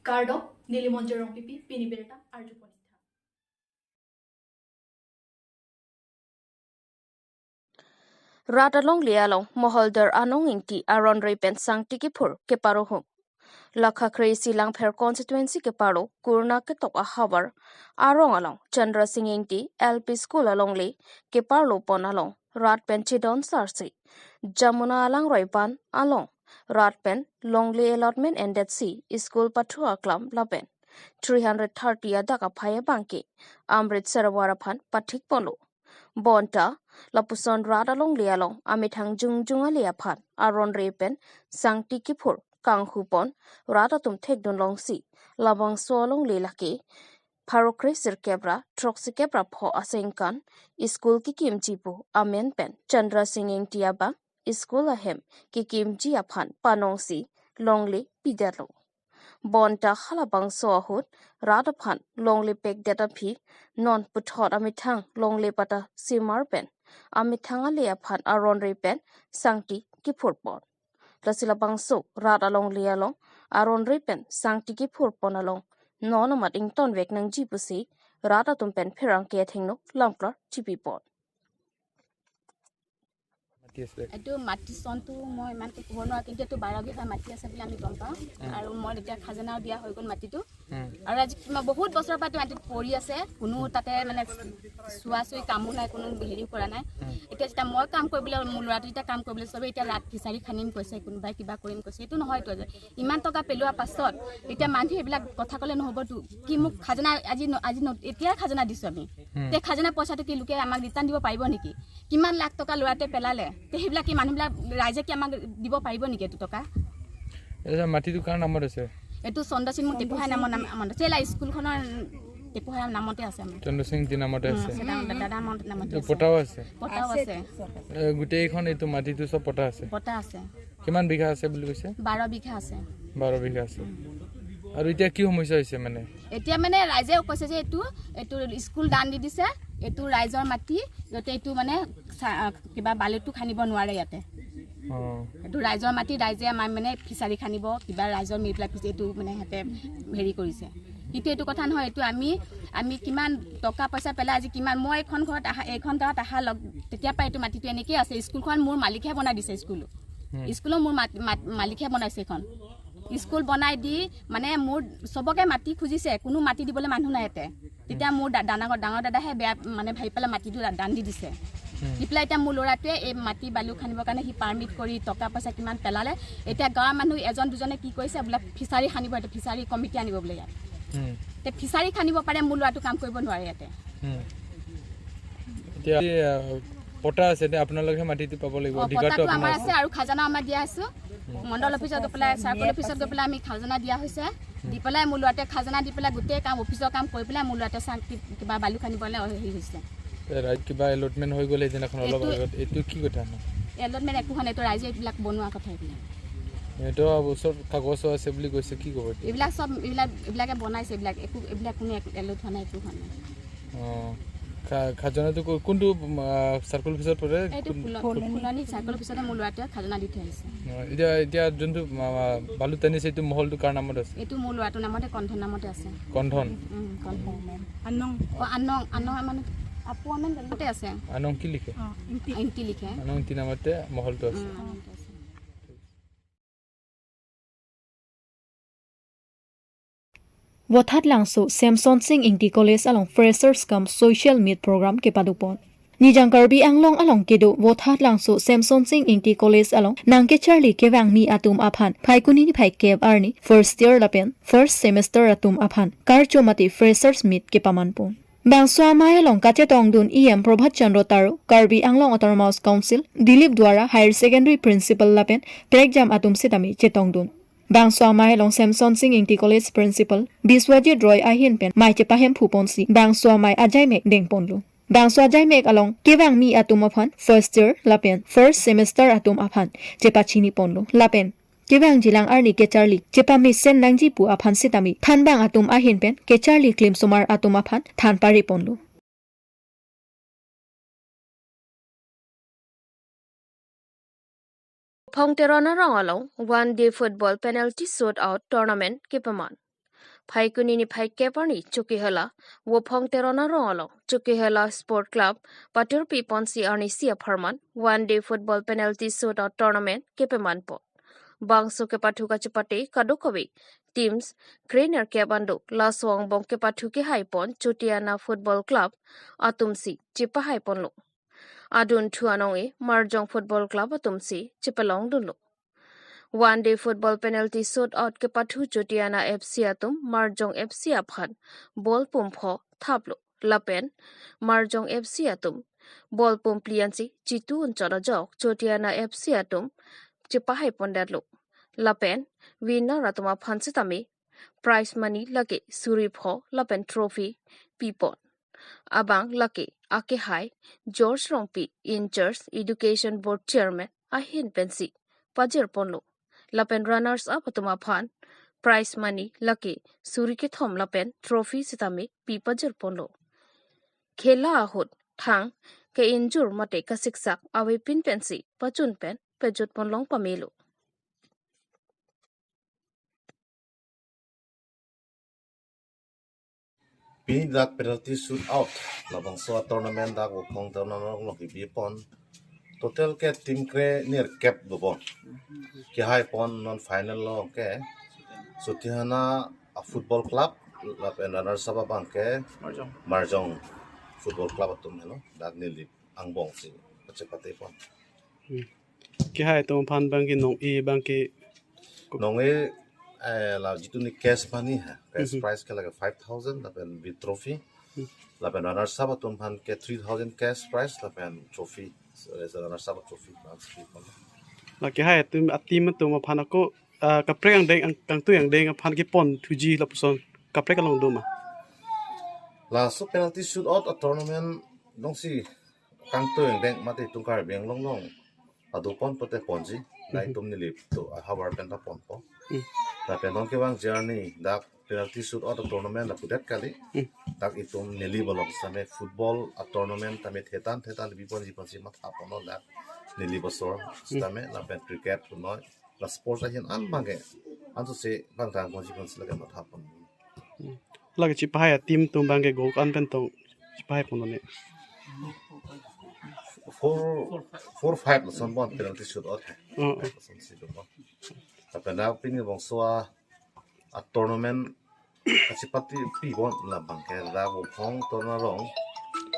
Gardop Nilimonjerong Pipi Piniberta Arjuponita. Ratalong lialong moholder anong inti aron repen sang tikipur ke parohum. Lakha kresi lang per constituency ke paro kurna ke tok ahabar arong along Chandra Singh inti LP school along le ke parlo pon along rat pen chidon sarsi. Jamuna alang roipan along rat pen longle allotment ended si school patrua klam lapen 330 adaka phaya bangki Amritsar warapan pathik polo. Bonta lapuson radalong lialong amithang jungjunga liaphan aron repen sang tikipur kang hupon radatum thekdon longsi labang solong lelaki parokresir kebra troksi kebra pho asengkan school ki kimjipu amen pen Chandra Singh tiaba school ahem ki kimji aphan panongsi longli pidalo Bonta halabang sohut radaphan longli pek data phi non puthot amithang longli pata simar pen amithang alia phan aron repen sangti ki phurpon lasila bangso rada long lialong aron repen sangti ki phurpon along non amat ington vek nang jipusi rada tumpen phirang ke thingno lamplar chipipon এইটো মাটি চনটো মই ইমান ক'ব নোৱাৰো কিন্তু এইটো 12 বিঘা মাটি আছে বুলি আমি গম পাওঁ আৰু মই এতিয়া খাজনাও দিয়া হৈ গ'ল মাটিটো আৰু আজি বহুত বছৰৰ পৰা মাটি পৰি আছে কোনো তাতে মানে চুৱাচুই কামো নাই কোনো হেৰি কৰা নাই এতিয়া যেতিয়া মই কাম কৰিবলৈ মোৰ ল'ৰাটো এতিয়া কাম কৰিবলৈ চবে এতিয়া ৰাত ফিচাৰি খানিম কৈছে কোনোবাই কিবা কৰিম কৈছে এইটো নহয়তো ইমান টকা পেলোৱা পাছত এতিয়া মানুহে এইবিলাক কথা ক'লে নহ'বতো কি মোক খাজনা আজি এতিয়া খাজনা দিছোঁ আমি তে খাজনা পইচাটো কি লোকে আমাক ৰিটাৰ্ণ দিব পাৰিব নেকি কিমান লাখ টকা ল'ৰাটোৱে পেলালে তে সেইবিলাক কি মানুহবিলাক ৰাইজে কি আমাক দিব পাৰিব নেকি এইটো টকা এটা মাটিটো কাৰ নামত আছে এইটো চন্দ্ৰ সিং টেপুহাই নামৰ চেলা স্কুলখনৰ টেপুহাই নামতে আছে আমাৰ চন্দ্ৰ সিং দি নামতে আছে দাদা নামতে আছে পটাও আছে গোটেইখন এইটো মাটিটো সব পটা আছে কিমান বিঘা আছে বুলি কৈছে 12 বিঘা আছে 12 বিঘা আছে আৰু এতিয়া কি সমস্যা হৈছে মানে এতিয়া মানে ৰাইজে কৈছে যে এইটো স্কুল দান দি দিছে এইটো ৰাইজৰ মাটি যতে এইটো মানে কিবা বালিটো খানিব নোৱাৰে ইয়াতে এইটো ৰাইজৰ মাটি ৰাইজে মানে ফিচাৰি খানিব কিবা ৰাইজৰ মিলপ্লা ফিচাৰি এইটো মানে হেতে হেৰি কৰিছে কিন্তু এইটো কথা নহয় এইটো আমি কিমান টকা পইচা পেলাই আজি কিমান মই এখন গাঁৱত আহা লগ তেতিয়া পাই এইটো মাটিটো এনেকৈ আছে স্কুলখন মোৰ মালিকহে বনাই দিছে স্কুলো মোৰ মালিকহে বনাইছে এখন স্কুল বনাই দি মানে মোৰ সবকে মাটি খুজিছে কোনো মাটি দিবলৈ মানুহ নাই এতে তেতিয়া মোৰ ডাঙৰ দাদাহে বেয়া মানে ভাই পেলা মাটিটো দান দি দিছে দিপলা এতিয়া মোৰ ল'ৰাটোৱে এই মাটি বালু খানিবৰ কাৰণে সি পাৰমিট কৰি টকা পইচা কিমান পেলালে এতিয়া গাঁৱৰ মানুহ এজন দুজনে কি কৈছে বোলে ফিচাৰি খানিব এটা ফিচাৰি কমিটি আনিব বোলে ইয়াত তে ফিচাৰি খানিব পাৰে মোৰ ল'ৰাটো কাম কৰিব নোৱাৰে ইয়াতে এতিয়া পটা আছে তে আপোনালোকে মাটিটো পাব লাগিব অধিকাৰটো আমাৰ আছে আৰু খাজনা আমাৰ দিয়া আছে মণ্ডল অফিচত গৈ পেলাই চাৰ্কল অফিচত গৈ পেলাই আমি খাজনা দিয়া হৈছে দি পেলাই মোৰ ল'ৰাটোৱে খাজনা দি পেলাই গোটেই কাম অফিচৰ কাম কৰি পেলাই মোৰ ল'ৰাটোৱে কিবা বালু খানিবলৈ হেৰি হৈছে ৰাইজ কিবা এলটমেণ্ট হৈ গ'লে যেনেখন অলপ আগত এইটো কি কথা এলটমেণ্ট একো হোৱা নাই এইটো ৰাইজে এইবিলাক বনোৱা কথা এইবিলাক এইটো ওচৰত কাগজ আছে বুলি কৈছে কি ক'ব এইবিলাক চব এইবিলাকে বনাইছে এইবিলাক কোনো এলট হোৱা নাই একো হোৱা নাই খাজনাটো কোনটো চাৰ্কল অফিচত পৰে ফুলনি চাৰ্কল অফিচতে মোৰ ল'ৰাটোৱে খাজনা দি থৈ আহিছে এতিয়া যোনটো বালু টানিছে এইটো মহলটো কাৰ নামত আছে এইটো মোৰ ল'ৰাটোৰ নামতে কণ্ঠন নামতে আছে কণ্ঠন আনং মানে আপুৱামেন নামতে আছে আনং কি লিখে ইংটি লিখে আনং ইংটি নামতে মহলটো আছে Wathat langso Samson Singh Ingti College along Freshers Come Social Meet Program ke padupon. Nijang Karbi Anglong along kedo Wathat langso Samson Singh Ingti College along nangke Charlie kewang mi atum aphan phaikuni ni phai kev arni first year lapen first semester atum aphan karcho mati Freshers Meet ke pamanpon. Bangswa Maya long kache tongdun EM Prabhat Chandra Taru Karbi Anglong Autonomous Council Dilip Dwara Higher Secondary Principal lapen exam atum sitami chetongdun. Bangswa Mai long Samson Singh Ingti College Principal Biswajit Roy Ahin pen mai che pahem phuponsi Bangswa Mai ajai mek deng ponlu Bangswa jai mek along kewang mi atum aphan first year lapen first semester atum aphan che pachini ponlu lapen kewang jilang arni ke Charlie che pa mi sen nangji pu aphan sitami than bang atum ahin pen ke Charlie claim sumar atum aphan than pari ponlu Pongterona Rongalong 1-day football penalty shootout tournament Kipaman. Phaikuni ni phai keparni chukihela wopong terona rongalo chukihela sport club patur pi ponsi arni sia pharman one day football penalty shootout tournament kepemanpo bangso ke pathu ka chapate kadokobe teams trainer ke bando laswang bong ke pathu ke haipon chutiana football club atumsi chipa haipon lo adun thuanong marjong football club atumsi chipalong dunlo one day football penalty shootout ke pathu chutiana FC atum marjong FC aphan ball pumpho thaplo lapen marjong FC atum ball pumpliansi chitu unchara jok chutiana FC atum chipa haipon datlo lapen winner ratuma phansitami prize money lake suripho lapen trophy pipon abang lake ake hai George Rongpi in charge education board chairman ahin pensi pajer ponlo lapen runners up atuma phan prize money lake suri ke thom lapen trophy sitami pi pajer ponlo khela ahut thang ke injur mate ka siksak awe pin pensi pachun pen pejut ponlong pamelo Pini dak penalty shootout labang so tournament dak wopong tournament lo ki pon total ke team kre near cap do bon ki high pon non final lo ke sutiana a football club la penanar saba bang ke marjong football club atum hello dak nili angbong si pachepate pon ki hai to phan bang ki nong e bang ki nong la jitu ni cash money hai cash prize ke laga 5000 la pen with trophy la pen runner saba tum phan ke 3000 cash prize la pen trophy so runner saba trophy la ki hai tum atim to ma phan ko ka preng deng kang tu yang deng phan ki pon 2G la puson ka prek long do ma la so penalty shootout a tournament dong si kang tu yang deng mate tung kar beng long long adu pon pote ponji lai tum ni lip to habar pen ta pon po la penon ke bang journey dak penalty shootout a tournament la pudet kali dak itum nili bolong same football a tournament tame thetan bipon jipon si mat apon la nili bosor stame la pen cricket punoi la sports a hin an bange an so se bang tang kon jipon si la mat apon la ki chi hai atim tum bang ke go kan pen to chi hai pon ne 4-5 son bon penalty shootout hai son si do bon tapi na pini bong soa a tournament achipati pi bon la bangke da wo phong tournarong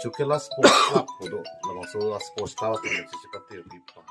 chukela sports club podo la bong so sports club to achipati pi bon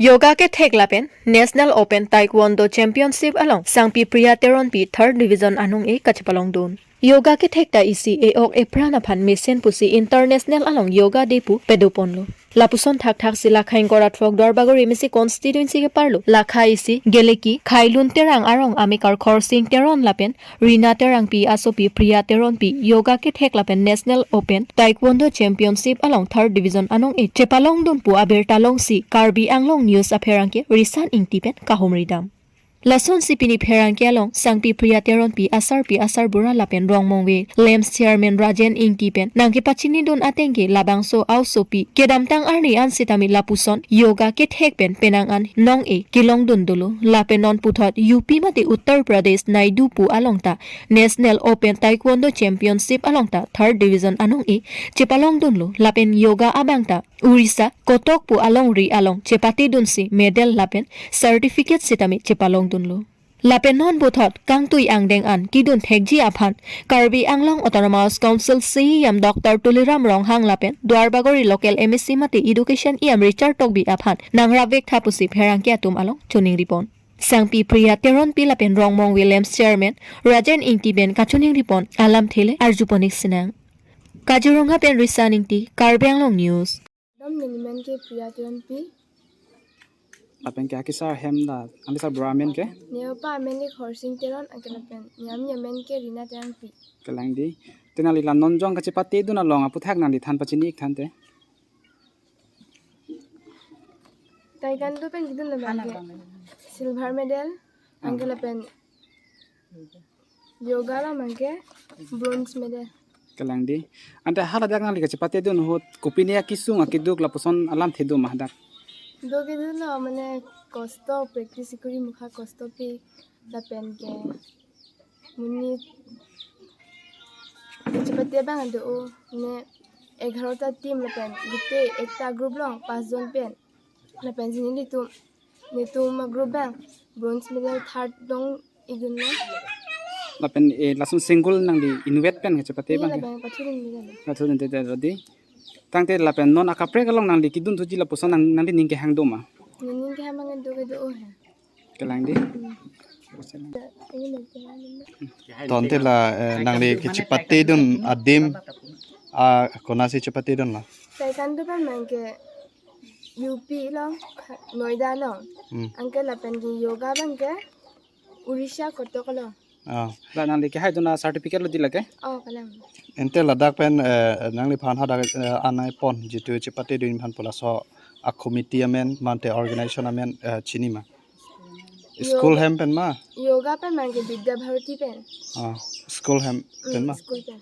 Yoga ke theklapen National Open Taekwondo Championship along Sangpi Priya Teron Pi 3rd Division anung e kachpalong don Yoga ke thekta isi e ok eprana phan mission pusi international along yoga day pu pedoponlo lapuson thak sila khain kora thok dorbagor emisi constituency ke parlo lakha isi geleki khailun terang arong amikar khorsing teron lapen rina terang pi asopi priya teron pi yoga ke theklapen National Open Taekwondo Championship along 3rd Division anong e chepalong don pu abertalong si Karbi Anglong news apherang ke risan ingtipen kahomridam Lason sipini pherang kyalong sangpi priya teron pi asar bura lapen rong mongwe lems chairman Rajen ingtipen nangki pachini don atengki labangso ausopi kedamtang arni ansitami lapuson yoga ke thekpen penang an nong e kilong dundulu lapen non puthot UP mate Uttar Pradesh Naidu pu alongta National Open Taekwondo Championship alongta 3rd Division anong e chepalong dunlu lapen yoga abangta Urisa kotok pu along ri along chepati dunsi medal lapen certificate sitami chepalong dunlo lapen non buthot kangtui angdeng an kidun thekji aphan Karbi Anglong Autonomous Council CM Dr. Tuliram Ronghang lapen Dwarbagori Local MSc mate Education iam Richard Tokbi aphan nangrabek thapusi pherang kya tum along chuning ripon Sangpi Priya Teron pi lapen Rongmong Williams Chairman Rajen Ingtiben kachuning ripon alam thele arjuponik sinang Kaziranga pen risaning ti Karbi Anglong News Dom nilimen ke Priya Teron pi Apen kya kisar hemda anisa bramen ke Neopa amen ke khorsing teron akelapen nyam yamen ke rina teron pi kelang di tenali lan nonjong ka chepati duna long apu thak nan di than pachini ik thante Taekwondo pen gidun lebake silver medal angelapen yoga la manke bronze medal kelang di ante hala dak nan li ka chepati dun hot kupinia kisung akiduk la puson alam thedu mahdak Doge dulu mana kosto practice kuri muka kosto pi lapen ke muni cepat dia bang ada ne 11 tim lapen gite ekta group long 5 jon pen lapen sini nitu ma group bang bronze medal third dong igun na lapen langsung single nang di invite pen cepat ini bang lapen pathurin dia katun te rodi tangte lapen non akapre kalong nang di kidun tuji lapuson nang di ningke hang doma Ninin kaya mga doge do he kelang di ini nanti tonte la nang le ki chipate dun adim a konasi chipate dun la Taekwondo pa man ke UP long Noida long angke lapen ki yoga bang ke Urisha kotok long a nang di ke hai duna certificate lo dilake oh kalang ente ladak pen nang le phan hada anai pon jitu chipate dun phan pola so a committee amen mante organization amen chinima school hem pen ma yoga pa man ke Vidya Bharati pen school hem pen ma school pen